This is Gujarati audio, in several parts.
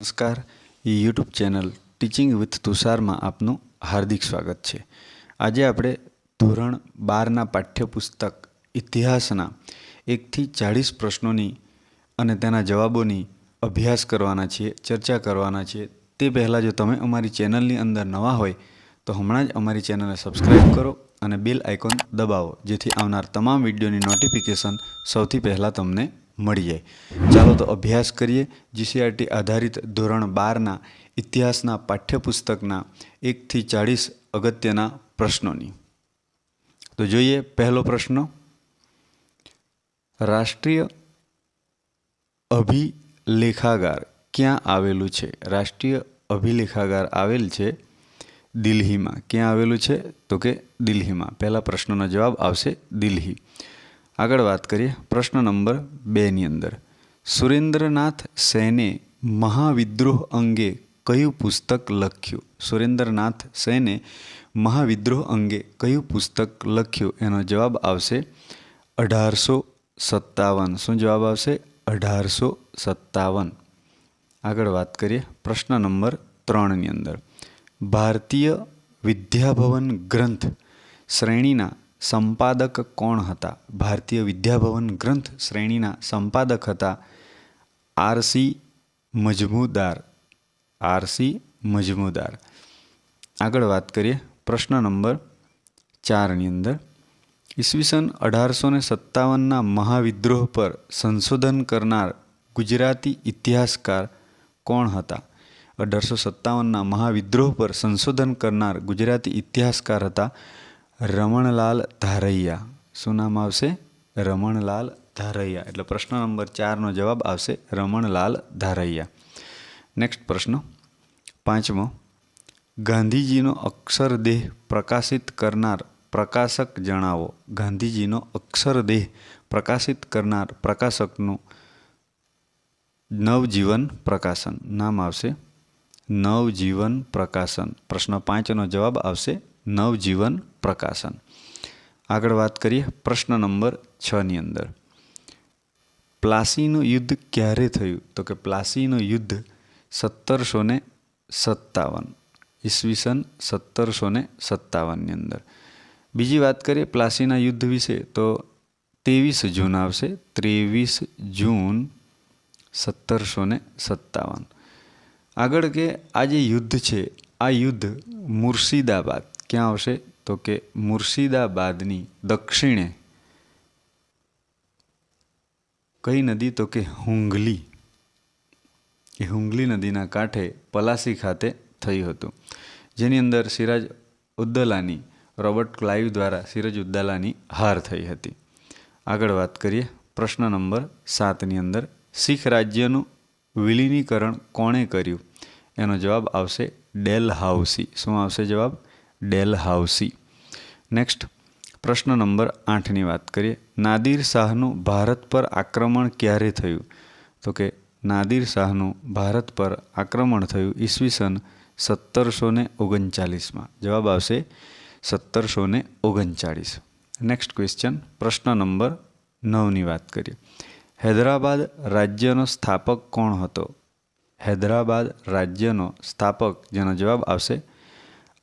નમસ્કાર. યુટ્યુબ ચેનલ ટીચિંગ વિથ તુષારમાં આપનું હાર્દિક સ્વાગત છે. આજે આપણે ધોરણ 12ના પાઠ્યપુસ્તક ઇતિહાસના 1થી 40 પ્રશ્નોની અને તેના જવાબોની અભ્યાસ કરવાના છીએ, ચર્ચા કરવાના છીએ. તે પહેલાં જો તમે અમારી ચેનલની અંદર નવા હોય તો હમણાં જ અમારી ચેનલને સબસ્ક્રાઈબ કરો અને બેલ આઇકોન દબાવો, જેથી આવનાર તમામ વિડીયોની નોટિફિકેશન સૌથી પહેલાં તમને મળી જાય. ચાલો તો અભ્યાસ કરીએ જીસીઆરટી આધારિત ધોરણ 12ના ઇતિહાસના પાઠ્યપુસ્તકના 1થી 40 અગત્યના પ્રશ્નોની. તો જોઈએ પહેલો પ્રશ્ન. રાષ્ટ્રીય અભિલેખાગાર ક્યાં આવેલું છે? રાષ્ટ્રીય અભિલેખાગાર આવેલ છે દિલ્હીમાં. ક્યાં આવેલું છે? તો કે દિલ્હીમાં. પહેલા પ્રશ્નનો જવાબ આવશે દિલ્હી. આગળ વાત કરીએ પ્રશ્ન નંબર 2ની અંદર. સુરેન્દ્રનાથ સેને મહાવિદ્રોહ અંગે કયું પુસ્તક લખ્યું? સુરેન્દ્રનાથ સેને મહાવિદ્રોહ અંગે કયું પુસ્તક લખ્યું? એનો જવાબ આવશે 1857. શું જવાબ આવશે? 1857. આગળ વાત કરીએ પ્રશ્ન નંબર 3ની અંદર. ભારતીય વિદ્યાભવન ગ્રંથ શ્રેણીના સંપાદક કોણ હતા? ભારતીય વિદ્યાભવન ગ્રંથ શ્રેણીના સંપાદક હતા આર.સી. મજમુદાર. આર.સી. મજમુદાર. આગળ વાત કરીએ પ્રશ્ન નંબર 4ની અંદર. ઈસવીસન 1857ના મહાવિદ્રોહ પર સંશોધન કરનાર ગુજરાતી ઇતિહાસકાર કોણ હતા? 1857ના મહાવિદ્રોહ પર સંશોધન કરનાર ગુજરાતી ઇતિહાસકાર હતા રમણલાલ ધારૈયા. શું નામ આવશે? રમણલાલ ધારૈયા. એટલે પ્રશ્ન નંબર 4નો જવાબ આવશે રમણલાલ ધારૈયા. નેક્સ્ટ પ્રશ્ન 5મો. ગાંધીજીનો અક્ષરદેહ પ્રકાશિત કરનાર પ્રકાશક જણાવો. ગાંધીજીનો અક્ષરદેહ પ્રકાશિત કરનાર પ્રકાશકનું નવજીવન પ્રકાશન. નામ આવશે નવજીવન પ્રકાશન. પ્રશ્ન 5નો જવાબ આવશે નવજીવન પ્રકાશન. આગળ વાત કરીએ પ્રશ્ન નંબર 6ની અંદર. પ્લાસીનું યુદ્ધ ક્યારે થયું? તો કે પ્લાસીનું યુદ્ધ 1757. ઈસવીસન 1757ની અંદર. બીજી વાત કરીએ પ્લાસીના યુદ્ધ વિશે તો 23 જૂન આવશે. 23 જૂન 1757. આગળ કે આ જે યુદ્ધ છે, આ યુદ્ધ મુર્શિદાબાદ, ક્યાં આવશે? તો કે મુર્શિદાબાદની દક્ષિણે કઈ નદી? તો કે હુંગલી. એ હુંગલી નદીના કાંઠે પલાસી ખાતે થયું હતું, જેની અંદર સિરાજ ઉદ્દૌલાની, રોબર્ટ ક્લાઇવ દ્વારા સિરાજ ઉદ્દૌલાની હાર થઈ હતી. આગળ વાત કરીએ પ્રશ્ન નંબર 7ની અંદર. શીખ રાજ્યનું વિલીનીકરણ કોણે કર્યું? એનો જવાબ આવશે ડેલહાઉસી. શું આવશે જવાબ? ડેલહાઉસી. નેક્સ્ટ પ્રશ્ન નંબર 8ની વાત કરીએ. નાદિર શાહનું ભારત પર આક્રમણ ક્યારે થયું? તો કે નાદિર શાહનું ભારત પર આક્રમણ થયું ઈસવીસન 1739માં. જવાબ આવશે 1739. નેક્સ્ટ ક્વેશ્ચન પ્રશ્ન નંબર 9ની વાત કરીએ. હૈદરાબાદ રાજ્યનો સ્થાપક કોણ હતો? હૈદરાબાદ રાજ્યનો સ્થાપક, જેનો જવાબ આવશે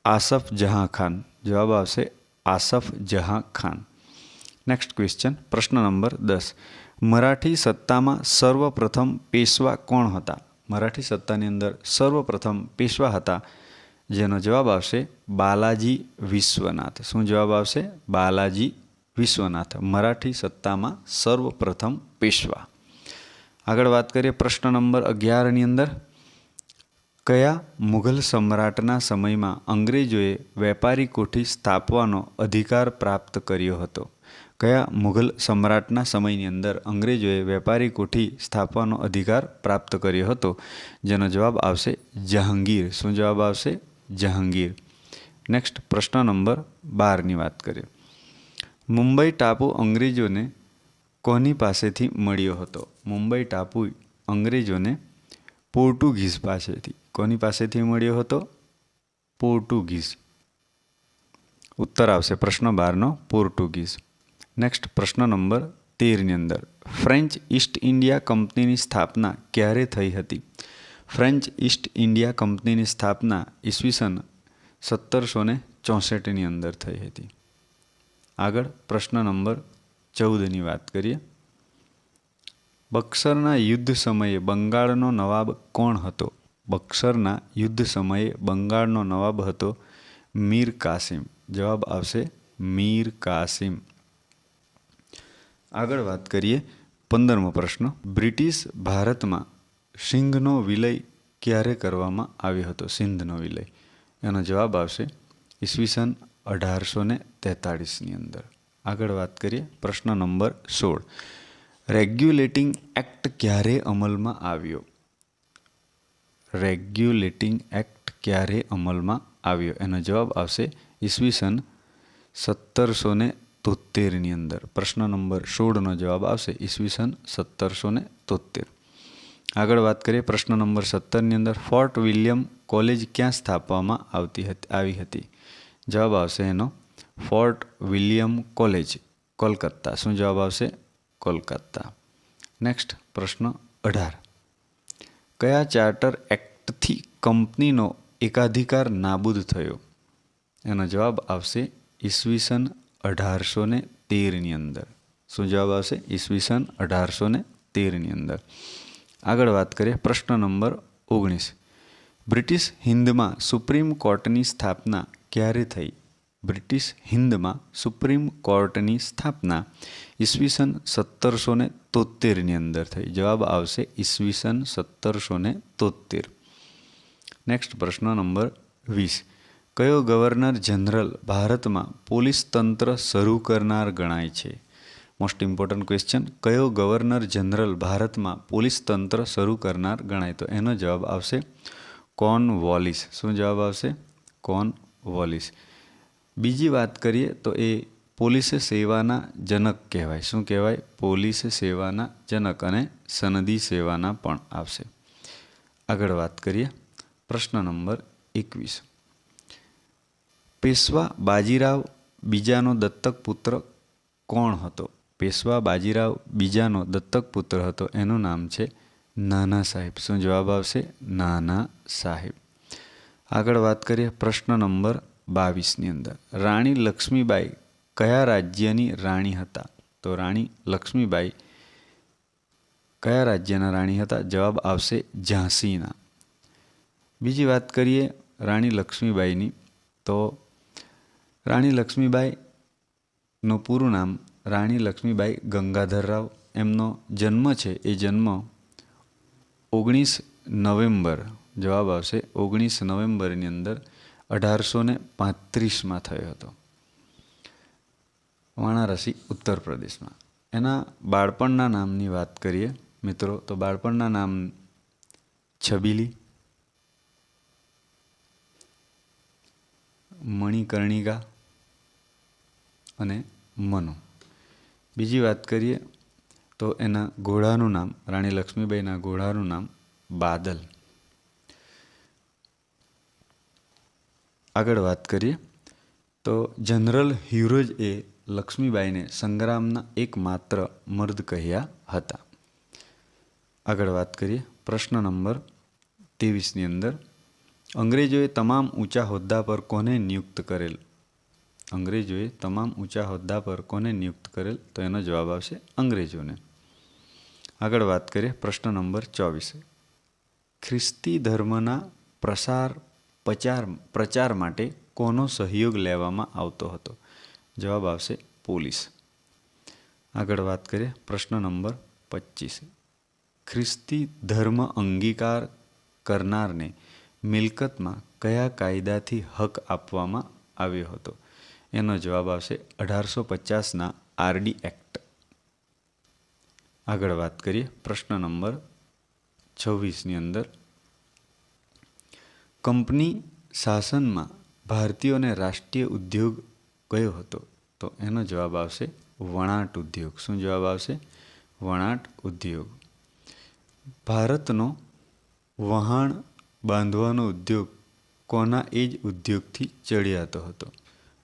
આસફ જહાં ખાન. જવાબ આવશે આસફ જહાં ખાન. નેક્સ્ટ ક્વેશ્ચન પ્રશ્ન નંબર 10. મરાઠી સત્તામાં સર્વપ્રથમ પેશવા કોણ હતા? મરાઠી સત્તાની અંદર સર્વપ્રથમ પેશવા હતા, જેનો જવાબ આવશે બાલાજી વિશ્વનાથ. શું જવાબ આવશે? બાલાજી વિશ્વનાથ. મરાઠી સત્તામાં સર્વપ્રથમ પેશવા. આગળ વાત કરીએ પ્રશ્ન નંબર 11ની અંદર. કયા મુઘલ સમ્રાટના સમયમાં અંગ્રેજોએ વેપારી કોઠી સ્થાપવાનો અધિકાર પ્રાપ્ત કર્યો હતો? કયા મુઘલ સમ્રાટના સમયની અંદર અંગ્રેજોએ વેપારી કોઠી સ્થાપવાનો અધિકાર પ્રાપ્ત કર્યો હતો? જેનો જવાબ આવશે જહાંગીર. શું જવાબ આવશે? જહાંગીર. નેક્સ્ટ પ્રશ્ન નંબર 12ની વાત કરીએ. મુંબઈ ટાપુ અંગ્રેજોને કોની પાસેથી મળ્યો હતો? મુંબઈ ટાપુ અંગ્રેજોને પોર્ટુગીઝ પાસેથી. કોની પાસેથી મળ્યો હતો? પોર્ટુગીઝ. ઉત્તર આવશે પ્રશ્ન 12નો પોર્ટુગીઝ. નેક્સ્ટ પ્રશ્ન નંબર 13ની અંદર. ફ્રેન્ચ ઈસ્ટ ઇન્ડિયા કંપનીની સ્થાપના ક્યારે થઈ હતી? ફ્રેન્ચ ઈસ્ટ ઇન્ડિયા કંપનીની સ્થાપના ઈસવીસન 1764ની અંદર થઈ હતી. આગળ પ્રશ્ન નંબર 14ની વાત કરીએ. બક્સરના યુદ્ધ સમયે બંગાળનો નવાબ કોણ હતો? બક્સરના યુદ્ધ સમયે બંગાળનો નવાબ હતો મીર કાસિમ. જવાબ આવશે મીર કાસિમ. આગળ વાત કરીએ 15મો પ્રશ્ન. બ્રિટિશ ભારતમાં સિંધનો વિલય ક્યારે કરવામાં આવ્યો હતો? સિંધનો વિલય. એનો જવાબ આવશે ઈસવીસન 1843ની અંદર. આગળ વાત કરીએ પ્રશ્ન નંબર 16. રેગ્યુલેટિંગ એક્ટ ક્યારે અમલમાં આવ્યો? રેગ્યુલેટિંગ એક્ટ ક્યારે અમલમાં આવ્યો? એનો જવાબ આવશે ઈસવીસન 1773ની અંદર. પ્રશ્ન નંબર 16નો જવાબ આવશે ઈસવીસન 1773. આગળ વાત કરીએ પ્રશ્ન નંબર 17ની અંદર. ફોર્ટ વિલિયમ કોલેજ ક્યાં સ્થાપવામાં આવી હતી? જવાબ આવશે એનો ફોર્ટ વિલિયમ કોલેજ, કોલકાતા. શું જવાબ આવશે? કોલકાતા. નેક્સ્ટ પ્રશ્ન 18. કયા ચાર્ટર એક્ટથી કંપનીનો એકાધિકાર નાબૂદ થયો? એનો જવાબ આવશે ઈસવીસન 1813ની અંદર. શું જવાબ આવશે? ઈસવીસન 1813ની અંદર. આગળ વાત કરીએ પ્રશ્ન નંબર 19. બ્રિટિશ હિન્દમાં સુપ્રીમ કોર્ટની સ્થાપના ક્યારે થઈ? બ્રિટિશ હિન્દમાં સુપ્રીમ કોર્ટની સ્થાપના ઈસવીસન 1773ની અંદર થઈ. જવાબ આવશે ઈસવીસન 1773. નેક્સ્ટ પ્રશ્ન નંબર 20. કયો ગવર્નર જનરલ ભારતમાં પોલીસ તંત્ર શરૂ કરનાર ગણાય છે? Most important question. કયો ગવર્નર જનરલ ભારતમાં પોલીસ તંત્ર શરૂ કરનાર ગણાય? તો એનો જવાબ આવશે કોર્નવોલિસ. શું જવાબ આવશે? કોર્નવોલિસ. બીજી વાત કરીએ તો એ પોલીસ સેવાના જનક કહેવાય. શું કહેવાય? પોલીસ સેવાના જનક અને સનદી સેવાના પણ આવશે. આગળ વાત કરીએ પ્રશ્ન નંબર 21. પેશવા બાજીરાવ બીજાનો દત્તક પુત્ર કોણ હતો? પેશવા બાજીરાવ બીજાનો દત્તક પુત્ર હતો. એનું નામ છે નાના સાહેબ. શું જવાબ આવશે? નાના સાહેબ. આગળ વાત કરીએ પ્રશ્ન નંબર 22ની અંદર. રાણી લક્ષ્મીબાઈ કયા રાજ્યની રાણી હતા? તો રાણી લક્ષ્મીબાઈ કયા રાજ્યના રાણી હતા? જવાબ આવશે ઝાંસીના. બીજી વાત કરીએ રાણી લક્ષ્મીબાઈની, તો રાણી લક્ષ્મીબાઈનું પૂરું નામ રાણી લક્ષ્મીબાઈ ગંગાધરરાવ. એમનો જન્મ છે એ જન્મ 19 નવેમ્બર, જવાબ આવશે 19 નવેમ્બરની અંદર 1835માં થયો હતો, વારાણસી ઉત્તર પ્રદેશમાં. એના બાળપણના નામની વાત કરીએ મિત્રો, તો બાળપણના નામ છબીલી, મણિકર્ણિકા અને મનુ. બીજી વાત કરીએ તો એના ઘોડાનું નામ, રાણી લક્ષ્મીબાઈના ઘોડાનું નામ બાદલ. આગળ વાત કરીએ તો જનરલ હ્યુરોજ એ લક્ષ્મીબાઈને સંગ્રામના એકમાત્ર મર્દ કહ્યા હતા. આગળ વાત કરીએ પ્રશ્ન નંબર 23ની અંદર. અંગ્રેજોએ તમામ ઊંચા હોદ્દા પર કોને નિયુક્ત કરેલ? અંગ્રેજોએ તમામ ઊંચા હોદ્દા પર કોને નિયુક્ત કરેલ? તો એનો જવાબ આવશે અંગ્રેજોને. આગળ વાત કરીએ પ્રશ્ન નંબર 24. ખ્રિસ્તી ધર્મના પ્રચાર માટે કોનો સહયોગ લેવામાં આવતો હતો? જવાબ આવશે પોલીસ. આગળ વાત કરીએ પ્રશ્ન નંબર 25. ખ્રિસ્તી ધર્મ અંગીકાર કરનારને મિલકતમાં કયા કાયદાથી હક આપવામાં આવ્યો હતો? એનો જવાબ આવશે 1850ના આરડી એક્ટ. આગળ વાત કરીએ પ્રશ્ન નંબર 26ની અંદર. કંપની શાસનમાં ભારતીયોને રાષ્ટ્રીય ઉદ્યોગ કયો હતો? તો એનો જવાબ આવશે વણાટ ઉદ્યોગ. શું જવાબ આવશે? વણાટ ઉદ્યોગ. ભારતનો વહાણ બાંધવાનો ઉદ્યોગ કોના એ જ ઉદ્યોગથી ચડિયાતો હતો?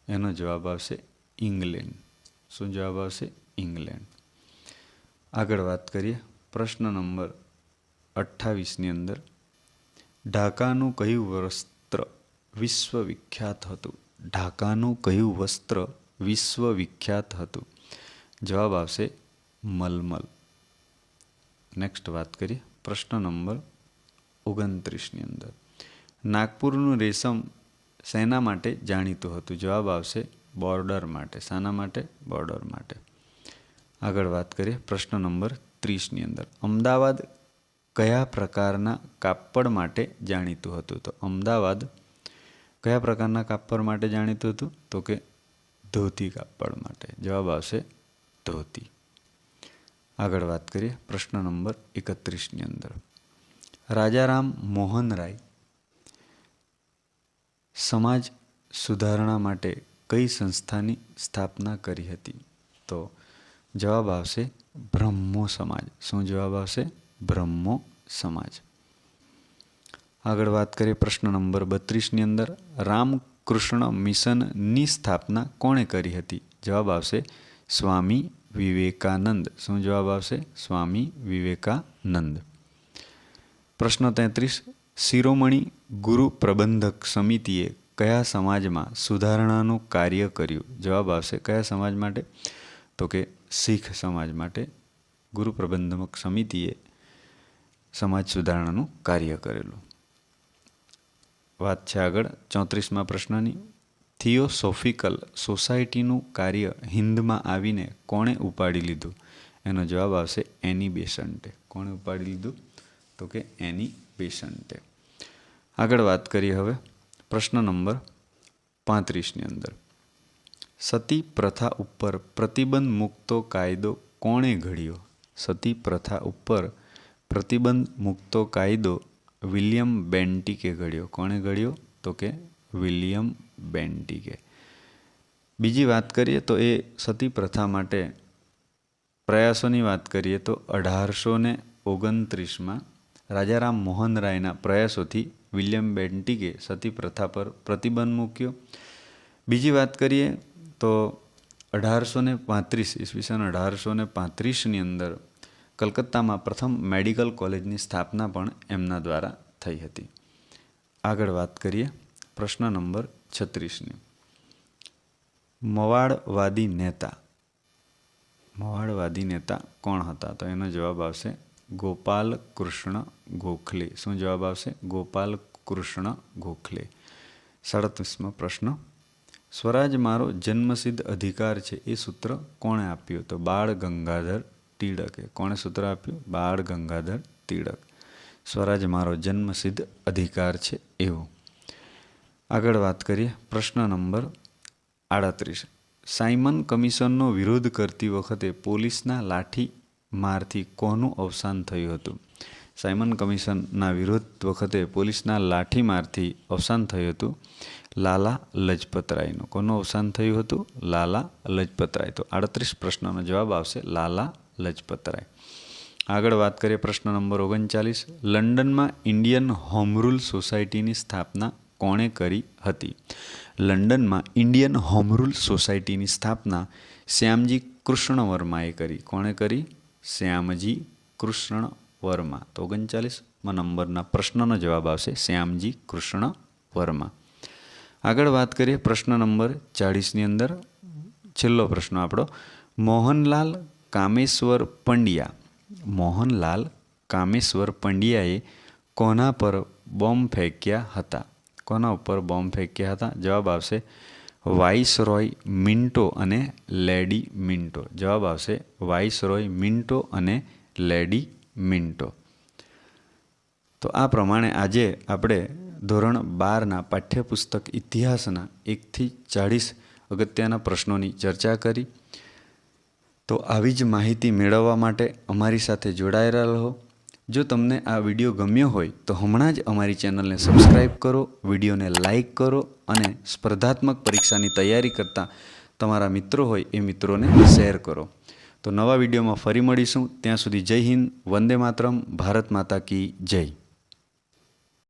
એનો જવાબ આવશે ઇંગ્લેન્ડ. શું જવાબ આવશે? ઇંગ્લેન્ડ. આગળ વાત કરીએ પ્રશ્ન નંબર 28ની અંદર. ઢાકાનું કયું વસ્ત્ર વિશ્વવિખ્યાત હતું? ઢાકાનું કયું વસ્ત્ર વિશ્વવિખ્યાત હતું? જવાબ આવશે મલમલ. નેક્સ્ટ વાત કરીએ પ્રશ્ન નંબર 29ની અંદર. નાગપુરનું રેશમ શેના માટે જાણીતું હતું? જવાબ આવશે બોર્ડર માટે. શાના માટે? બોર્ડર માટે. આગળ વાત કરીએ પ્રશ્ન નંબર 30ની અંદર. અમદાવાદ કયા પ્રકારના કાપડ માટે જાણીતું હતું? તો અમદાવાદ કયા પ્રકારના કાપડ માટે જાણીતું હતું? તો કે ધોતી કાપડ માટે. જવાબ આવશે ધોતી. આગળ વાત કરીએ પ્રશ્ન નંબર 31ની અંદર. રાજારામ મોહન રાય સમાજ સુધારણા માટે કઈ સંસ્થાની સ્થાપના કરી હતી? તો જવાબ આવશે બ્રહ્મો સમાજ. શું જવાબ આવશે? બ્રહ્મો સમાજ. આગળ વાત કરીએ પ્રશ્ન નંબર 32ની અંદર. રામકૃષ્ણ મિશનની સ્થાપના કોણે કરી હતી? જવાબ આવશે સ્વામી વિવેકાનંદ. શું જવાબ આવશે? સ્વામી વિવેકાનંદ. પ્રશ્ન 33. શિરોમણી ગુરુ પ્રબંધક સમિતિએ કયા સમાજમાં સુધારણાનું કાર્ય કર્યું? જવાબ આવશે કયા સમાજ માટે? તો કે શીખ સમાજ માટે ગુરુ પ્રબંધક સમિતિએ સમાજ સુધારણાનું કાર્ય કરેલું. વાત છે આગળ 34મા પ્રશ્નની. થિયોસોફિકલ સોસાયટીનું કાર્ય હિન્દમાં આવીને કોણે ઉપાડી લીધું? એનો જવાબ આવશે એની બેસન્ટે. કોણે ઉપાડી લીધું? તો કે એની બેસન્ટે. આગળ વાત કરીએ હવે પ્રશ્ન નંબર 35ની અંદર. સતી પ્રથા ઉપર પ્રતિબંધ મૂકતો કાયદો કોણે ઘડ્યો? સતી પ્રથા ઉપર પ્રતિબંધ મૂકતો કાયદો વિલિયમ બેન્ટિકે ઘડ્યો. કોણે ઘડ્યો? તો કે વિલિયમ બેન્ટિકે. બીજી વાત કરીએ તો એ સતી પ્રથા માટે પ્રયાસોની વાત કરીએ તો 1829માં રાજારામ મોહન રાયના પ્રયાસોથી વિલિયમ બેન્ટિકે સતી પ્રથા પર પ્રતિબંધ મૂક્યો. બીજી વાત કરીએ તો 1835 ઈસવીસન 1835ની અંદર કલકત્તામાં પ્રથમ મેડિકલ કોલેજની સ્થાપના પણ એમના દ્વારા થઈ હતી. આગળ વાત કરીએ પ્રશ્ન નંબર 36ની. મવાડવાદી નેતા કોણ હતા? તો એનો જવાબ આવશે ગોપાલ કૃષ્ણ ગોખલે. શું જવાબ આવશે? ગોપાલ કૃષ્ણ ગોખલે. 37મો પ્રશ્ન. સ્વરાજ મારો જન્મસિદ્ધ અધિકાર છે એ સૂત્ર કોણે આપ્યું? તો બાળ ગંગાધર ટિળકે. કોણે સૂત્ર આપ્યું? બાળ ગંગાધર ટિળક. સ્વરાજ મારો જન્મસિદ્ધ અધિકાર છે એવું. આગળ વાત કરીએ પ્રશ્ન નંબર 38. સાયમન કમિશનનો વિરોધ કરતી વખતે પોલીસના લાઠી મારથી કોનું અવસાન થયું હતું? સાયમન કમિશનના વિરોધ વખતે પોલીસના લાઠીમારથી અવસાન થયું હતું લાલા લજપતરાયનું. કોનું અવસાન થયું હતું? લાલા લજપતરાય. તો 38 પ્રશ્નનો જવાબ આવશે લાલા લજપતરાય. આગળ વાત કરીએ પ્રશ્ન નંબર 39. લંડનમાં ઇન્ડિયન હોમ રૂલ સોસાયટીની સ્થાપના કોણે કરી હતી? લંડનમાં ઇન્ડિયન હોમ રૂલ સોસાયટીની સ્થાપના શ્યામજી કૃષ્ણ વર્માએ કરી. કોણે કરી? શ્યામજી કૃષ્ણ વર્મા. તો 39મા નંબરના પ્રશ્નનો જવાબ આવશે શ્યામજી કૃષ્ણ વર્મા. આગળ વાત કરીએ પ્રશ્ન નંબર 40ની અંદર. છેલ્લો પ્રશ્ન આપણો. મોહનલાલ કામેશ્વર પંડ્યાએ કોના પર બોમ્બ ફેંક્યા હતા? કોના ઉપર બોમ્બ ફેંક્યા હતા? જવાબ આવશે વાઇસરોય મિન્ટો અને લેડી મિન્ટો. જવાબ આવશે વાઇસરોય મિન્ટો અને લેડી મિન્ટો. તો આ પ્રમાણે આજે આપણે ધોરણ 12ના પાઠ્યપુસ્તક ઇતિહાસના 1થી 40 અગત્યના પ્રશ્નોની ચર્ચા કરી. તો આવી જ માહિતી મેળવવા માટે અમારી સાથે જોડાયેલા રહો. જો તમને આ વિડીયો ગમ્યો હોય તો હમણાં જ અમારી ચેનલને સબસ્ક્રાઈબ કરો, વિડીયોને લાઈક કરો અને સ્પર્ધાત્મક પરીક્ષાની તૈયારી કરતા તમારા મિત્રો હોય એ મિત્રોને શેર કરો. તો નવા વિડીયોમાં ફરી મળીશું. ત્યાં સુધી જય હિન્દ, વંદે માતરમ, ભારત માતા કી જય.